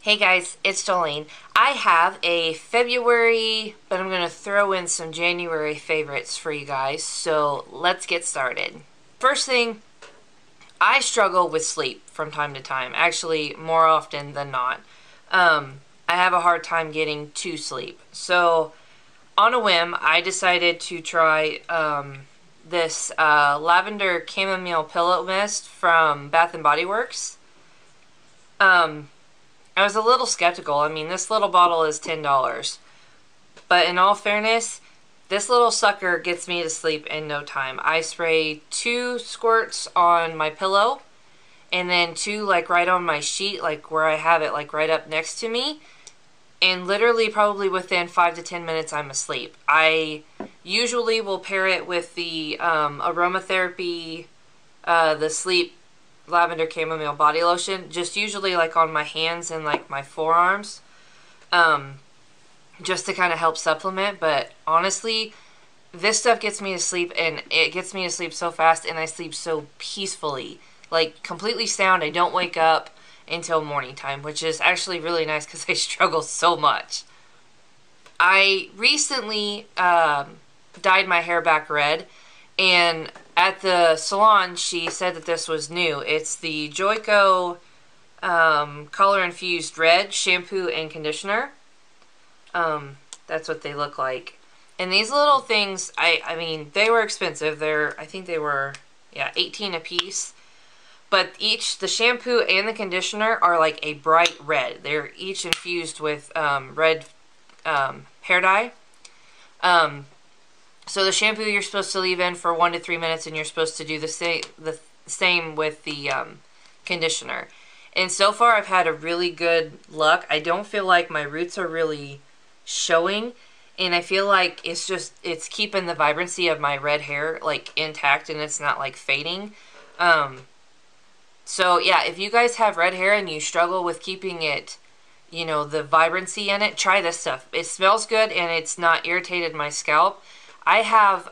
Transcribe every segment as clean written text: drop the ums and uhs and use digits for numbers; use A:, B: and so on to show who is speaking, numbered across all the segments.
A: Hey guys, it's Jolene. I have a February, but I'm going to throw in some January favorites for you guys, so let's get started. First thing, I struggle with sleep from time to time, actually more often than not. I have a hard time getting to sleep, so on a whim, I decided to try this Lavender Chamomile Pillow Mist from Bath & Body Works. I was a little skeptical. I mean, this little bottle is $10. But in all fairness, this little sucker gets me to sleep in no time. I spray 2 squirts on my pillow, and then 2 like right on my sheet, like where I have it like right up next to me. And literally probably within 5 to 10 minutes I'm asleep. I usually will pair it with the Aromatherapy, the Sleep Lavender Chamomile Body Lotion, just usually like on my hands and like my forearms, just to kind of help supplement. But honestly, this stuff gets me to sleep, and it gets me to sleep so fast, and I sleep so peacefully, like completely sound. I don't wake up until morning time, which is actually really nice because I struggle so much. I recently dyed my hair back red, and at the salon, she said that this was new. It's the Joico Color Infused Red Shampoo and Conditioner. That's what they look like. And these little things, I mean, they were expensive. I think they were, yeah, 18 a piece. But the shampoo and the conditioner are like a bright red. They're each infused with red hair dye. So the shampoo you're supposed to leave in for 1 to 3 minutes, and you're supposed to do the same with the conditioner. And so far I've had a really good luck. I don't feel like my roots are really showing, and I feel like it's keeping the vibrancy of my red hair like intact, and it's not like fading. So yeah, if you guys have red hair and you struggle with keeping it, you know, the vibrancy in it, try this stuff. It smells good, and it's not irritated my scalp. I have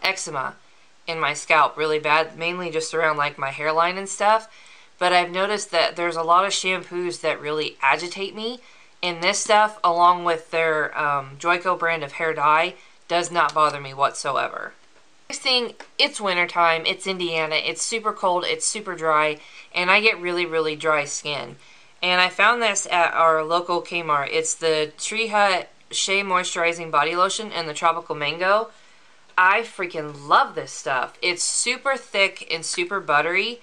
A: eczema in my scalp really bad, mainly just around like my hairline and stuff. But I've noticed that there's a lot of shampoos that really agitate me, and this stuff, along with their Joico brand of hair dye, does not bother me whatsoever. Next thing, it's wintertime, it's Indiana, it's super cold, it's super dry, and I get really, really dry skin. And I found this at our local Kmart. It's the Tree Hut Shea Moisturizing Body Lotion and the Tropical Mango. I freaking love this stuff. It's super thick and super buttery,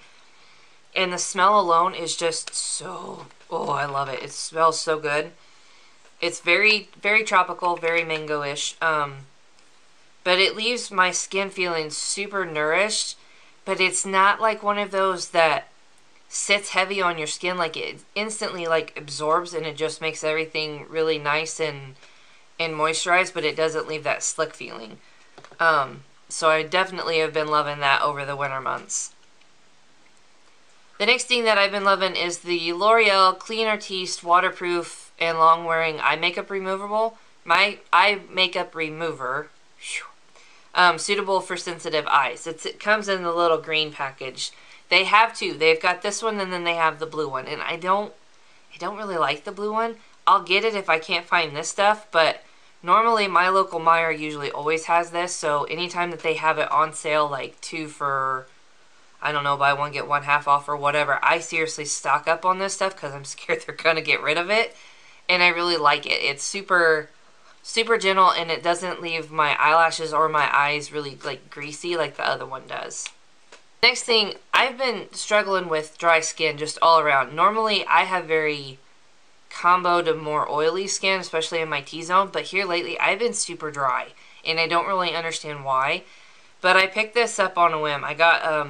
A: and the smell alone is just so, oh, I love it. It smells so good. It's very, very tropical, very mango-ish, but it leaves my skin feeling super nourished, but it's not like one of those that sits heavy on your skin. Like, it instantly like absorbs, and it just makes everything really nice and moisturized, but it doesn't leave that slick feeling. So I definitely have been loving that over the winter months. The next thing that I've been loving is the L'Oreal Clean Artiste Waterproof and Long Wearing Eye Makeup Removable. My eye makeup remover, suitable for sensitive eyes. It comes in the little green package. They have 2. They've got this one, and then they have the blue one. And I don't really like the blue one. I'll get it if I can't find this stuff, but normally my local Meijer usually always has this, so anytime that they have it on sale, like 2 for, I don't know, buy 1 get 1 half off or whatever, I seriously stock up on this stuff because I'm scared they're going to get rid of it, and I really like it. It's super, super gentle, and it doesn't leave my eyelashes or my eyes really like greasy like the other one does. Next thing, I've been struggling with dry skin just all around. Normally I have very combo to more oily skin, especially in my T-zone, but here lately I've been super dry, and I don't really understand why. But I picked this up on a whim. I got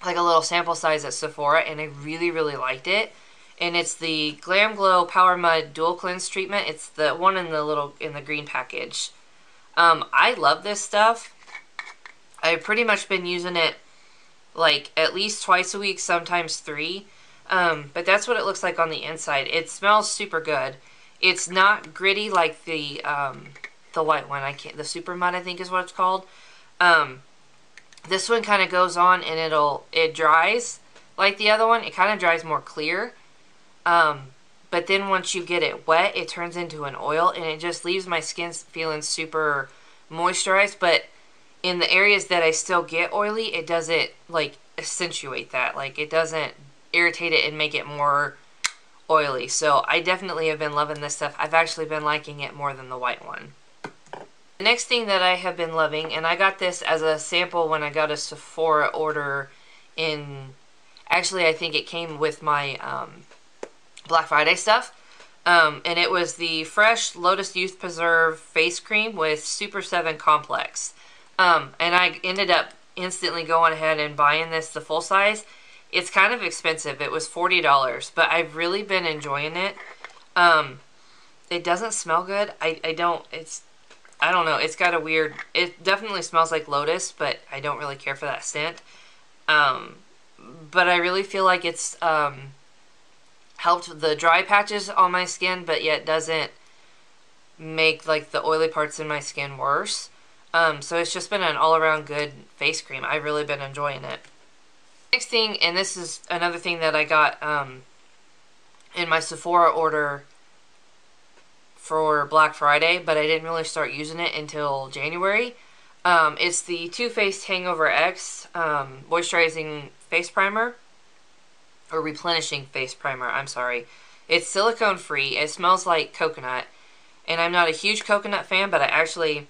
A: like a little sample size at Sephora, and I really, really liked it. And it's the Glam Glow Power Mud Dual Cleanse Treatment. It's the one in the green package. I love this stuff. I've pretty much been using it like at least twice a week, sometimes 3. But that's what it looks like on the inside. It smells super good. It's not gritty like the white one. The Super Mud, I think is what it's called. This one kind of goes on, and it dries like the other one. It kind of dries more clear, But then once you get it wet, it turns into an oil, and it just leaves my skin feeling super moisturized. But in the areas that I still get oily, it doesn't, like, accentuate that. Like, it doesn't irritate it and make it more oily. So I definitely have been loving this stuff. I've actually been liking it more than the white one. The next thing that I have been loving, and I got this as a sample when I got a Sephora order in, actually I think it came with my Black Friday stuff, and it was the Fresh Lotus Youth Preserve Face Cream with Super 7 Complex. And I ended up instantly going ahead and buying this, the full size. It's kind of expensive. It was $40, but I've really been enjoying it. It doesn't smell good. I don't know. It's got a weird, it definitely smells like Lotus, but I don't really care for that scent. But I really feel like it's helped the dry patches on my skin, but yet doesn't make like the oily parts in my skin worse. So it's just been an all-around good face cream. I've really been enjoying it. Next thing, and this is another thing that I got in my Sephora order for Black Friday, but I didn't really start using it until January. It's the Too Faced Hangover X Moisturizing Face Primer, or Replenishing Face Primer, I'm sorry. It's silicone free. It smells like coconut, and I'm not a huge coconut fan, but I actually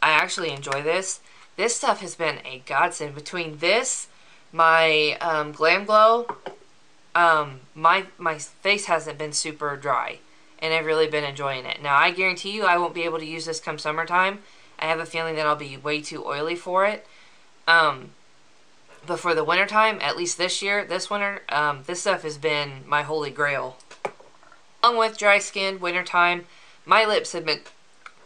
A: enjoy this. This stuff has been a godsend. Between this, my Glam Glow, my face hasn't been super dry, and I've really been enjoying it. Now, I guarantee you I won't be able to use this come summertime. I have a feeling that I'll be way too oily for it. But for the wintertime, at least this year, this winter, this stuff has been my holy grail. Along with dry skin, wintertime, my lips have been,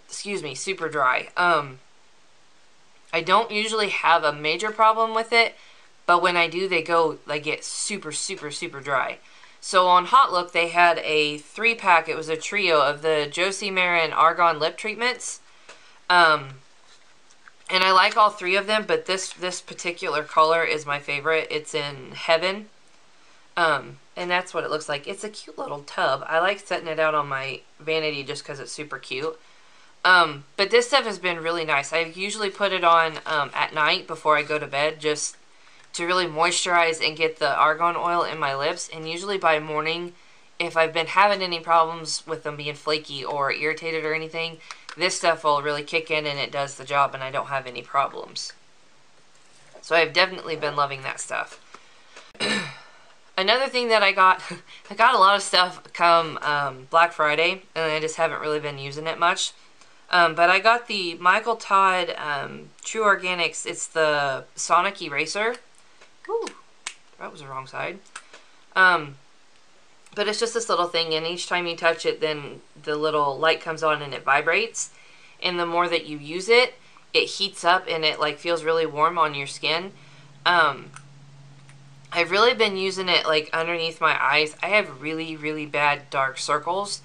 A: excuse me, super dry. I don't usually have a major problem with it, but when I do, they get super, super, super dry. So on Hot Look, they had a 3-pack. It was a trio of the Josie, Maran, Argon lip treatments. And I like all 3 of them, but this particular color is my favorite. It's in Heaven. And that's what it looks like. It's a cute little tub. I like setting it out on my vanity just because it's super cute. But this stuff has been really nice. I usually put it on at night before I go to bed, just to really moisturize and get the argan oil in my lips. And usually by morning, if I've been having any problems with them being flaky or irritated or anything, this stuff will really kick in and it does the job, and I don't have any problems. So I've definitely been loving that stuff. Another thing that I got a lot of stuff come Black Friday, and I just haven't really been using it much. But I got the Michael Todd True Organics. It's the Sonic Eraser. Ooh, that was the wrong side. But it's just this little thing, and each time you touch it, then the little light comes on and it vibrates. And the more that you use it, it heats up and it like feels really warm on your skin. I've really been using it like underneath my eyes. I have really, really bad dark circles,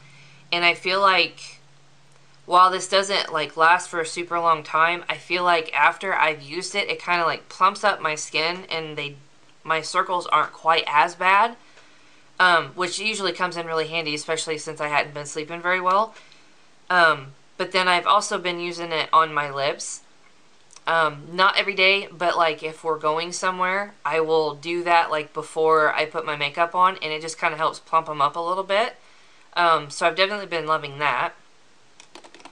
A: and I feel like while this doesn't like last for a super long time, I feel like after I've used it, it kind of like plumps up my skin, and my circles aren't quite as bad, which usually comes in really handy, especially since I hadn't been sleeping very well. But then I've also been using it on my lips. Not every day, but like if we're going somewhere, I will do that like before I put my makeup on, and it just kind of helps plump them up a little bit. So I've definitely been loving that.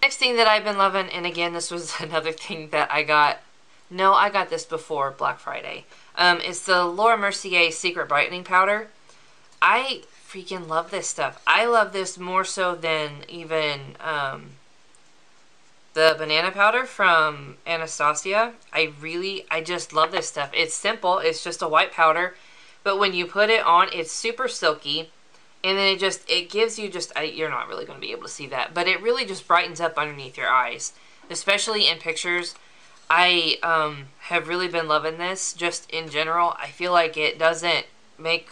A: Next thing that I've been loving, and again, this was another thing that I got. No, I got this before Black Friday. It's the Laura Mercier Secret Brightening Powder. I freaking love this stuff. I love this more so than even the banana powder from Anastasia. I just love this stuff. It's simple. It's just a white powder, but when you put it on, it's super silky, and then it gives you you're not really going to be able to see that, but it really just brightens up underneath your eyes, especially in pictures. I have really been loving this just in general. I feel like it doesn't make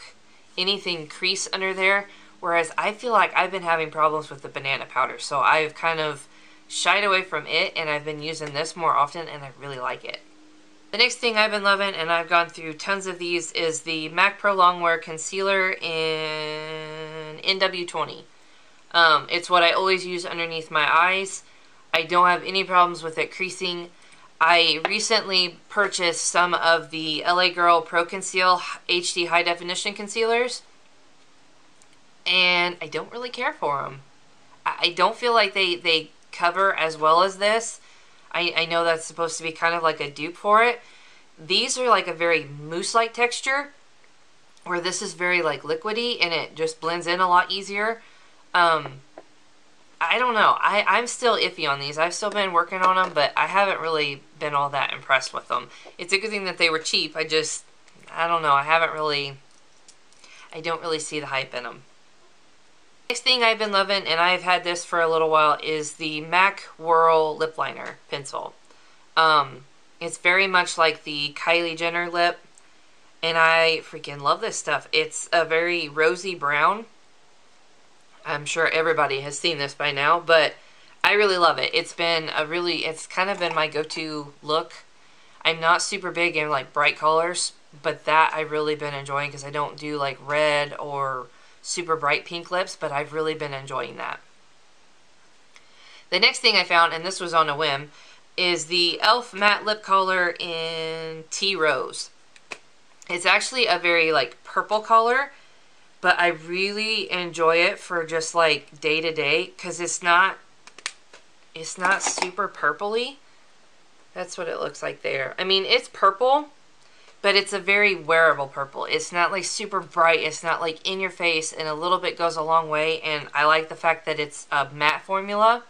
A: anything crease under there, whereas I feel like I've been having problems with the banana powder, so I've kind of shied away from it, and I've been using this more often, and I really like it. The next thing I've been loving, and I've gone through tons of these, is the MAC Pro Longwear Concealer in NW20. It's what I always use underneath my eyes. I don't have any problems with it creasing. I recently purchased some of the LA Girl Pro Conceal HD High Definition Concealers, and I don't really care for them. I don't feel like they cover as well as this. I know that's supposed to be kind of like a dupe for it. These are like a very mousse-like texture, where this is very like liquidy, and it just blends in a lot easier. I don't know. I'm still iffy on these. I've still been working on them, but I haven't really been all that impressed with them. It's a good thing that they were cheap. I don't know. I don't really see the hype in them. Next thing I've been loving, and I've had this for a little while, is the MAC Whirl Lip Liner Pencil. It's very much like the Kylie Jenner lip, and I freaking love this stuff. It's a very rosy brown. I'm sure everybody has seen this by now, but I really love it. It's kind of been my go-to look. I'm not super big in like bright colors, but that I've really been enjoying because I don't do like red or super bright pink lips, but I've really been enjoying that. The next thing I found, and this was on a whim, is the E.L.F. Matte Lip Color in Tea Rose. It's actually a very like purple color, but I really enjoy it for just like day to day because it's not super purpley. That's what it looks like there. I mean, it's purple, but it's a very wearable purple. It's not like super bright. It's not like in your face, and a little bit goes a long way. And I like the fact that it's a matte formula.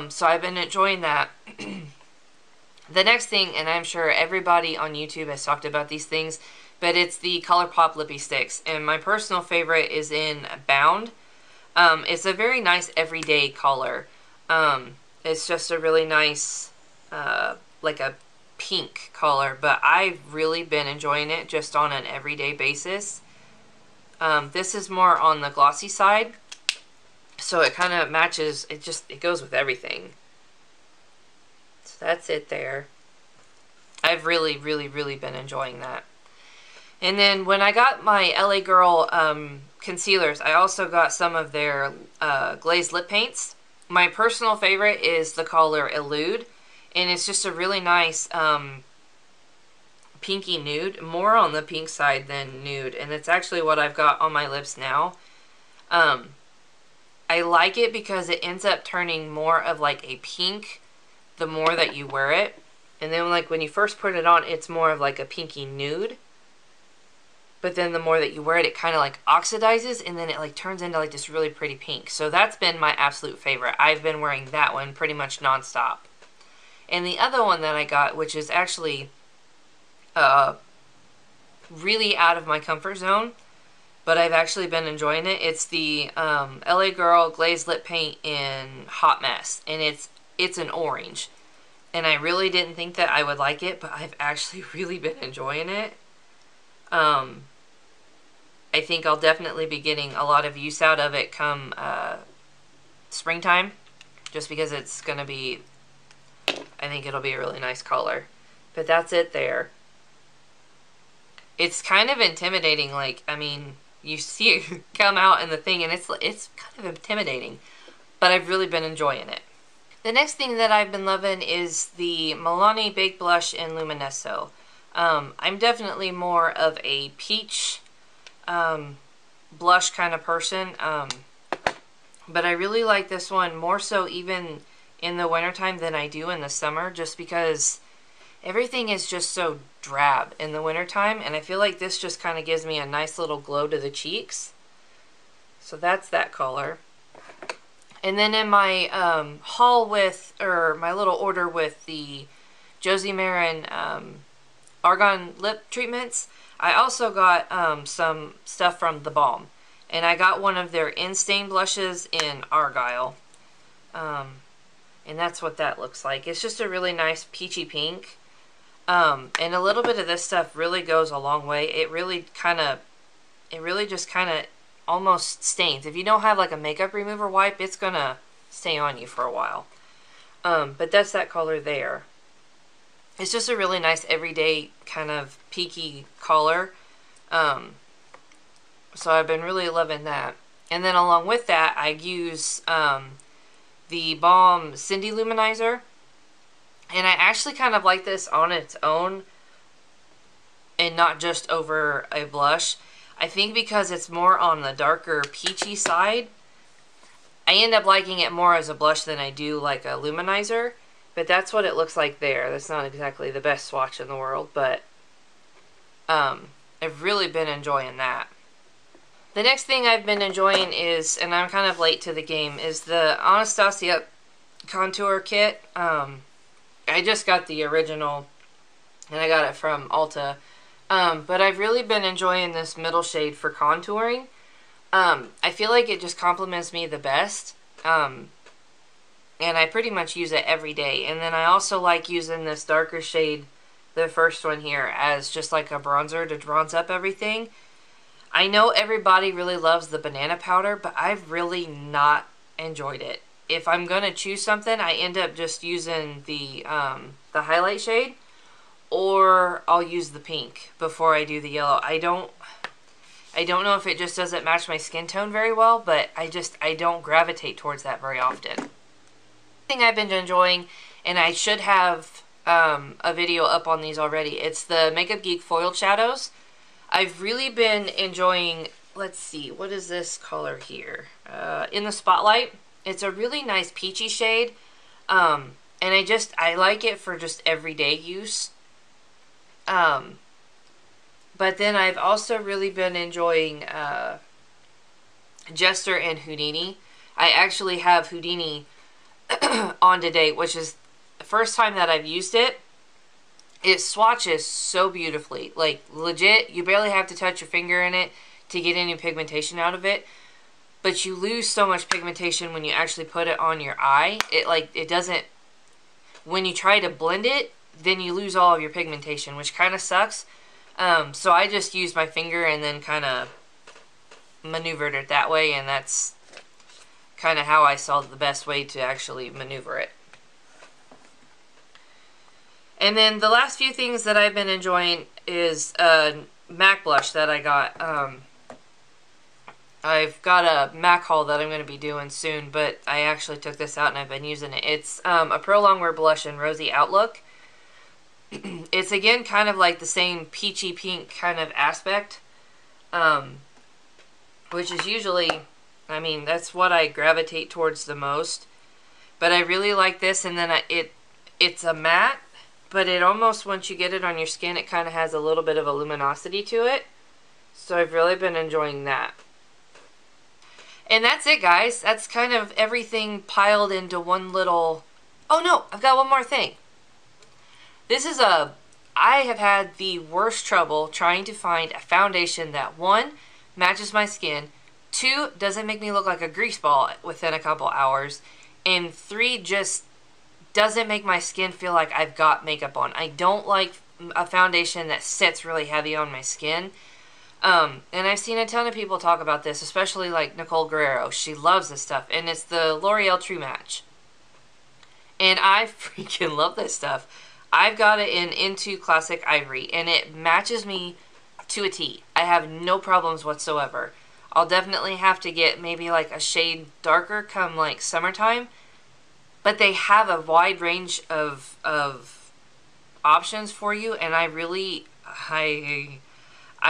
A: So I've been enjoying that. The next thing, and I'm sure everybody on YouTube has talked about these things, but it's the ColourPop Lippie Sticks. And my personal favorite is in Bound. It's a very nice everyday color. It's just a really nice, like a pink color, but I've really been enjoying it just on an everyday basis. This is more on the glossy side, so it kind of matches, it goes with everything. So that's it there. I've really been enjoying that. And then when I got my LA Girl concealers, I also got some of their glazed lip paints. My personal favorite is the color Elude, and it's just a really nice pinky nude, more on the pink side than nude, and it's actually what I've got on my lips now. I like it because it ends up turning more of like a pink the more that you wear it, and then like when you first put it on, it's more of like a pinky nude. But then the more that you wear it, it kind of like oxidizes, and then it like turns into like this really pretty pink. So that's been my absolute favorite. I've been wearing that one pretty much nonstop. And the other one that I got, which is actually really out of my comfort zone, but I've actually been enjoying it. It's the LA Girl Glazed Lip Paint in Hot Mess, and it's an orange. And I really didn't think that I would like it, but I've actually really been enjoying it. I think I'll definitely be getting a lot of use out of it come springtime, just because it's going to be, I think it'll be a really nice color. But that's it there. It's kind of intimidating, like, I mean, you see it come out in the thing, and it's kind of intimidating, but I've really been enjoying it. The next thing that I've been loving is the Milani Baked Blush in Luminesso. I'm definitely more of a peach blush kind of person, but I really like this one more so even in the wintertime than I do in the summer, just because everything is just so drab in the wintertime, and I feel like this just kind of gives me a nice little glow to the cheeks. So that's that color. And then in my haul with, or my little order with the Josie Maran Argon lip treatments, I also got some stuff from the Balm. And I got one of their In-Stain blushes in Argyle. And that's what that looks like. It's just a really nice peachy pink. And a little bit of this stuff really goes a long way. It really just kind of almost stains. If you don't have like a makeup remover wipe, it's gonna stay on you for a while. But that's that color there. It's just a really nice everyday kind of peaky color. So I've been really loving that. And then along with that, I use the Balm Cindy Luminizer. And I actually kind of like this on its own and not just over a blush. I think because it's more on the darker peachy side, I end up liking it more as a blush than I do like a luminizer. But that's what it looks like there. That's not exactly the best swatch in the world, but I've really been enjoying that. The next thing I've been enjoying is, and I'm kind of late to the game, is the Anastasia Contour Kit. I just got the original, and I got it from Ulta. But I've really been enjoying this middle shade for contouring. I feel like it just complements me the best. And I pretty much use it every day. And then I also like using this darker shade, the first one here, as just like a bronzer to bronze up everything. I know everybody really loves the banana powder, but I've really not enjoyed it. If I'm going to choose something, I end up just using the highlight shade, or I'll use the pink before I do the yellow. I don't know if it just doesn't match my skin tone very well, but I don't gravitate towards that very often. Thing I've been enjoying, and I should have a video up on these already, it's the Makeup Geek Foiled Shadows. I've really been enjoying, let's see, what is this color here? In the Spotlight. It's a really nice peachy shade, and I like it for just everyday use. But then I've also really been enjoying Jester and Houdini. I actually have Houdini on today, which is the first time that I've used it. It swatches so beautifully. Like, legit, you barely have to touch your finger in it to get any pigmentation out of it. But you lose so much pigmentation when you actually put it on your eye. It doesn't, when you try to blend it, then you lose all of your pigmentation, which kind of sucks. So I just used my finger and then kind of maneuvered it that way, and that's kind of how I saw the best way to actually maneuver it. And then the last few things that I've been enjoying is a MAC blush that I got. I've got a MAC haul that I'm going to be doing soon, but I actually took this out and I've been using it. It's a Pro Longwear blush in Rosy Outlook. It's again kind of like the same peachy pink kind of aspect, which is usually, I mean, that's what I gravitate towards the most. But I really like this, and then it's a matte, but it almost, once you get it on your skin, it kind of has a little bit of a luminosity to it. So I've really been enjoying that. And that's it, guys. That's kind of everything piled into one little... Oh no, I've got one more thing. I have had the worst trouble trying to find a foundation that, 1, matches my skin, 2, doesn't make me look like a grease ball within a couple hours, and 3, just doesn't make my skin feel like I've got makeup on. I don't like a foundation that sits really heavy on my skin. And I've seen a ton of people talk about this, especially like Nicole Guerrero. She loves this stuff, and it's the L'Oreal True Match. And I freaking love this stuff. I've got it in Into Classic Ivory, and it matches me to a T. I have no problems whatsoever. I'll definitely have to get maybe like a shade darker come like summertime, but they have a wide range of options for you, and I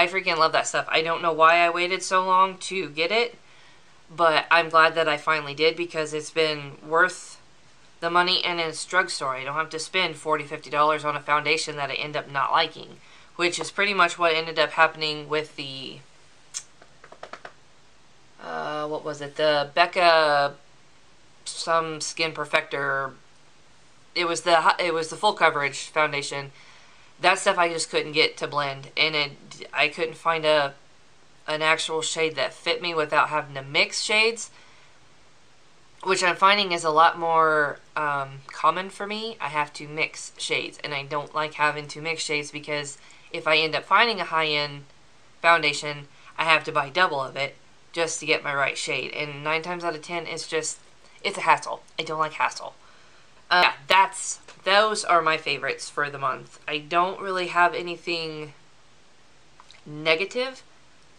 A: freaking love that stuff. I don't know why I waited so long to get it, but I'm glad that I finally did, because it's been worth the money, and it's drugstore. I don't have to spend $40, $50 on a foundation that I end up not liking, which is pretty much what ended up happening with the, what was it, the Becca some skin perfector. It was the full coverage foundation. That stuff I just couldn't get to blend, and I couldn't find an actual shade that fit me without having to mix shades, which I'm finding is a lot more common for me. I have to mix shades, and I don't like having to mix shades, because if I end up finding a high-end foundation, I have to buy double of it just to get my right shade, and 9 times out of 10 it's a hassle. I don't like hassle. Yeah, those are my favorites for the month. I don't really have anything negative.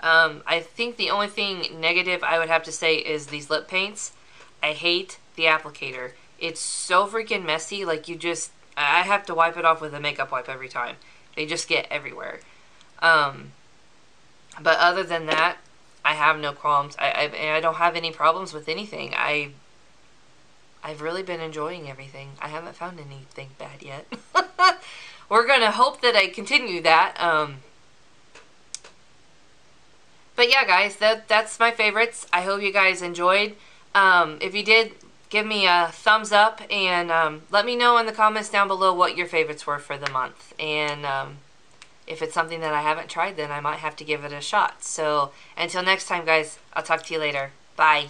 A: I think the only thing negative I would have to say is these lip paints. I hate the applicator. It's so freaking messy. Like, I have to wipe it off with a makeup wipe every time. They just get everywhere. But other than that, I have no qualms. I don't have any problems with anything. I've really been enjoying everything. I haven't found anything bad yet. We're going to hope that I continue that. But yeah, guys, that's my favorites. I hope you guys enjoyed. If you did, give me a thumbs up, and let me know in the comments down below what your favorites were for the month. And if it's something that I haven't tried, then I might have to give it a shot. So until next time, guys, I'll talk to you later. Bye.